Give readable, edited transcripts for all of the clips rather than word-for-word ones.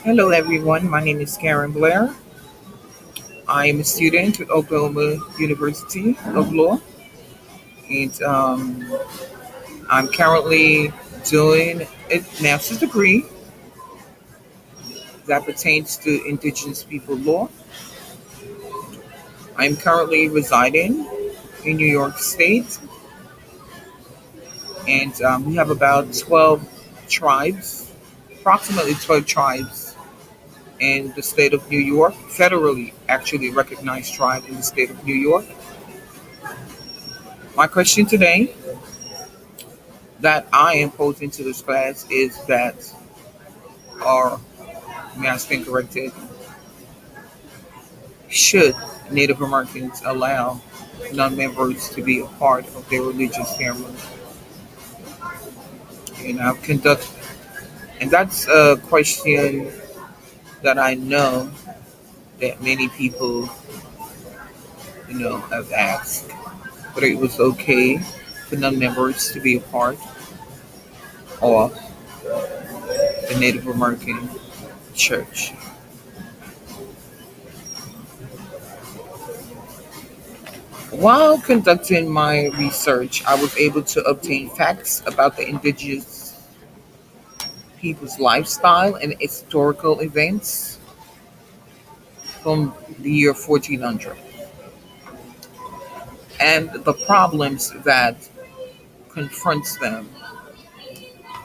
Hello, everyone. My name is Karen Blair. I am a student at Oklahoma University of Law, and I'm currently doing a master's degree that pertains to Indigenous people law. I'm currently residing in New York State, and we have about 12 tribes, approximately 12 tribes in the state of New York, federally actually recognized tribe in the state of New York. My question today that I am posing to this class is that, or may I stand corrected, should Native Americans allow non-members to be a part of their religious ceremony? And I've conducted, and that's a question that I know that many people, have asked whether it was okay for non-members to be a part of the Native American church. While conducting my research, I was able to obtain facts about the indigenous people's lifestyle and historical events from the year 1400 and the problems that confronts them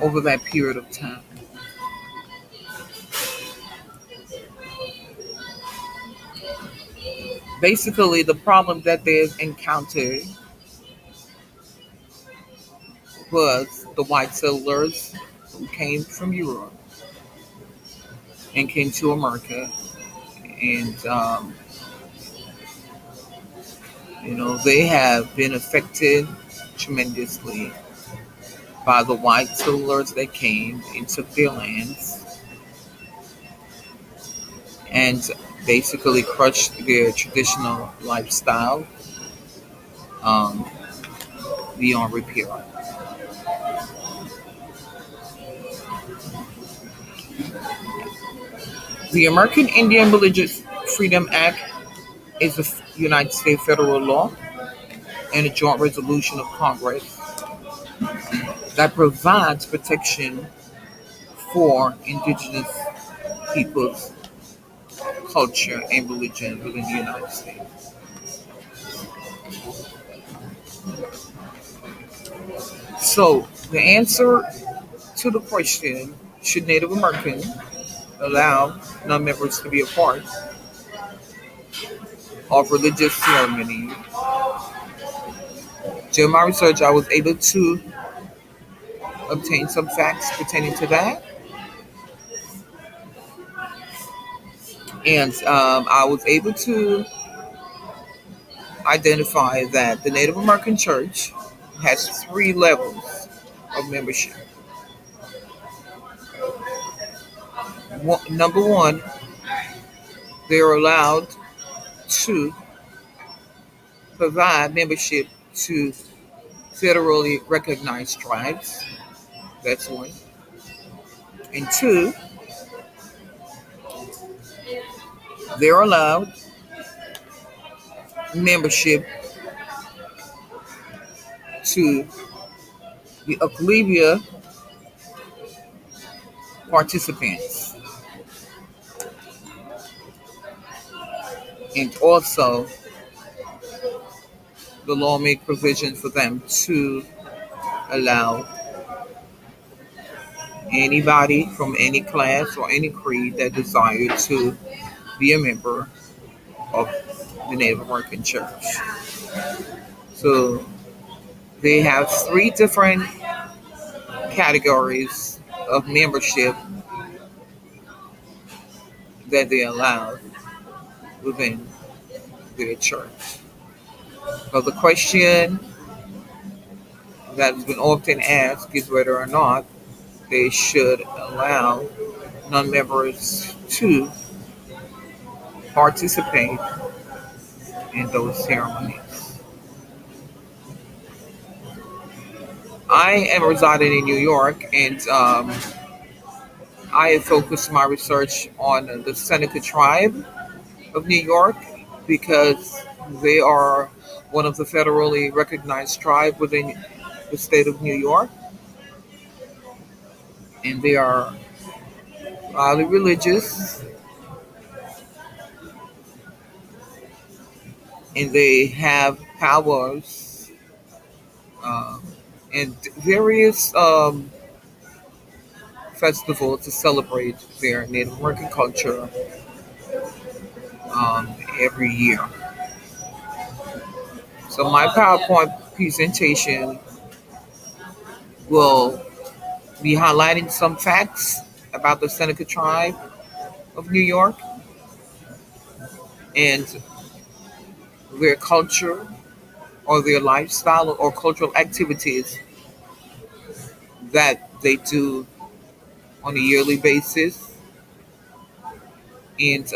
over that period of time. Basically, the problem that they encountered was the white settlers who came from Europe and came to America, and they have been affected tremendously by the white settlers that came and took their lands and basically crushed their traditional lifestyle um, beyond repair. The American Indian Religious Freedom Act is a United States federal law and a joint resolution of Congress that provides protection for indigenous peoples' culture and religion within the United States. So, the answer to the question, should Native Americans allow non members to be a part of religious ceremony? During my research, I was able to obtain some facts pertaining to that. And I was able to identify that the Native American Church has three levels of membership. Number one, they are allowed to provide membership to federally recognized tribes. That's one. And two, they're allowed membership to the Oglivia participants. And also, the law make provision for them to allow anybody from any class or any creed that desire to be a member of the Native American Church. So they have three different categories of membership that they allow within their church. But the question that's been often asked is whether or not they should allow non-members to participate in those ceremonies. I am residing in New York, and I have focused my research on the Seneca tribe of New York because they are one of the federally recognized tribes within the state of New York, and they are highly religious, and they have powers um, and various festivals to celebrate their Native American culture every year. So my PowerPoint presentation will be highlighting some facts about the Seneca tribe of New York and their culture or their lifestyle or cultural activities that they do on a yearly basis, and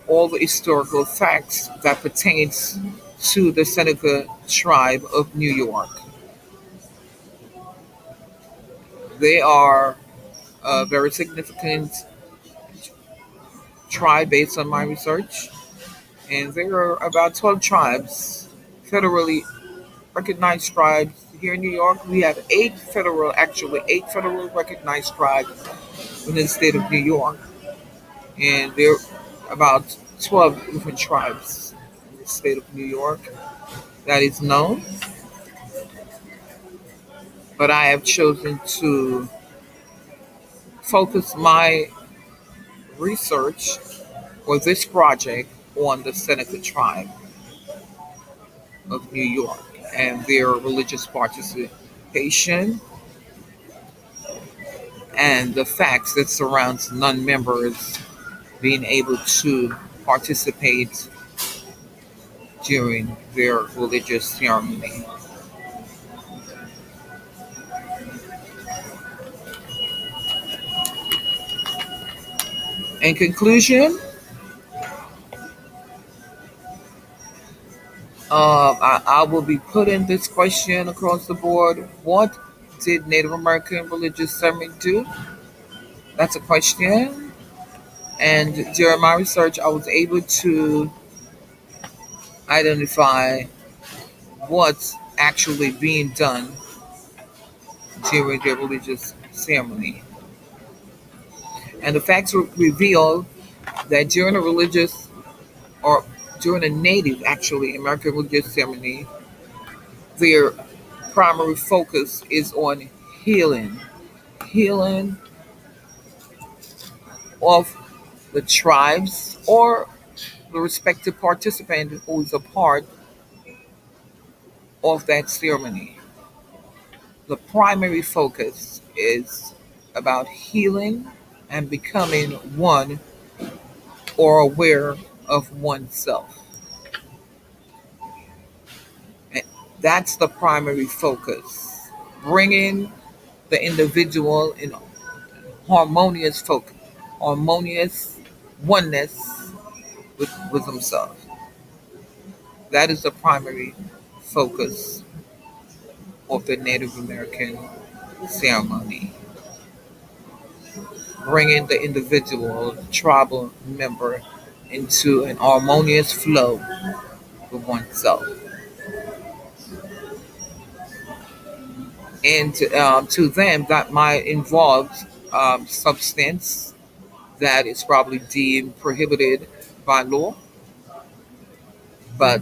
all the historical facts that pertains to the Seneca tribe of New York. They are a very significant tribe based on my research, and there are about 12 tribes, federally recognized tribes here in New York. We have eight federal recognized tribes in the state of New York, and there are about 12 different tribes in the state of New York that is known. But I have chosen to focus my research for this project on the Seneca tribe of New York and their religious participation and the facts that surrounds non-members being able to participate during their religious ceremony. In conclusion, I will be putting this question across the board. What did Native American religious ceremony do? That's a question. And during my research, I was able to identify what's actually being done during their religious ceremony. And the facts reveal that during a religious or during a native, actually, American religious ceremony, their primary focus is on healing, healing of the tribes or the respective participant who is a part of that ceremony. The primary focus is about healing and becoming one or aware of oneself. And that's the primary focus, bringing the individual in harmonious focus, harmonious oneness with himself. That is the primary focus of the Native American ceremony, bringing the individual tribal member into an harmonious flow with oneself. And to them, that might involve substance that is probably deemed prohibited by law, but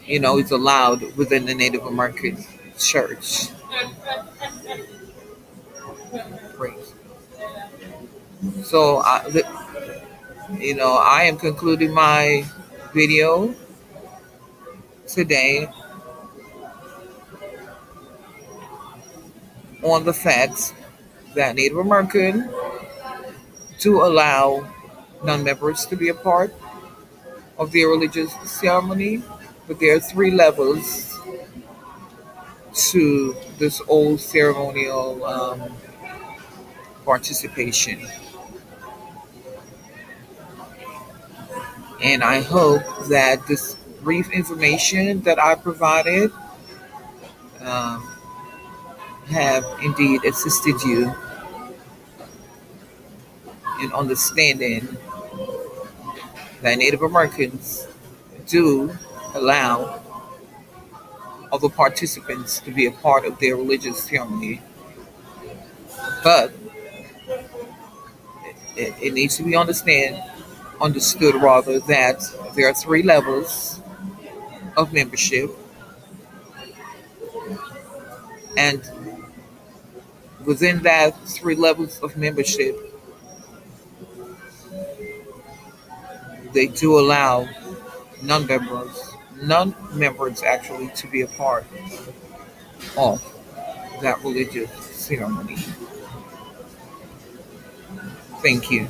it's allowed within the Native American church. Praise. So, I am concluding my video today on the facts that Native American do allow non-members to be a part of their religious ceremony, but there are three levels to this old ceremonial participation. And I hope that this brief information that I provided um, have indeed assisted you and understanding that Native Americans do allow other participants to be a part of their religious ceremony, but it needs to be understood rather that there are three levels of membership, and within that three levels of membership, they do allow non-members, non-members actually, to be a part of that religious ceremony. Thank you.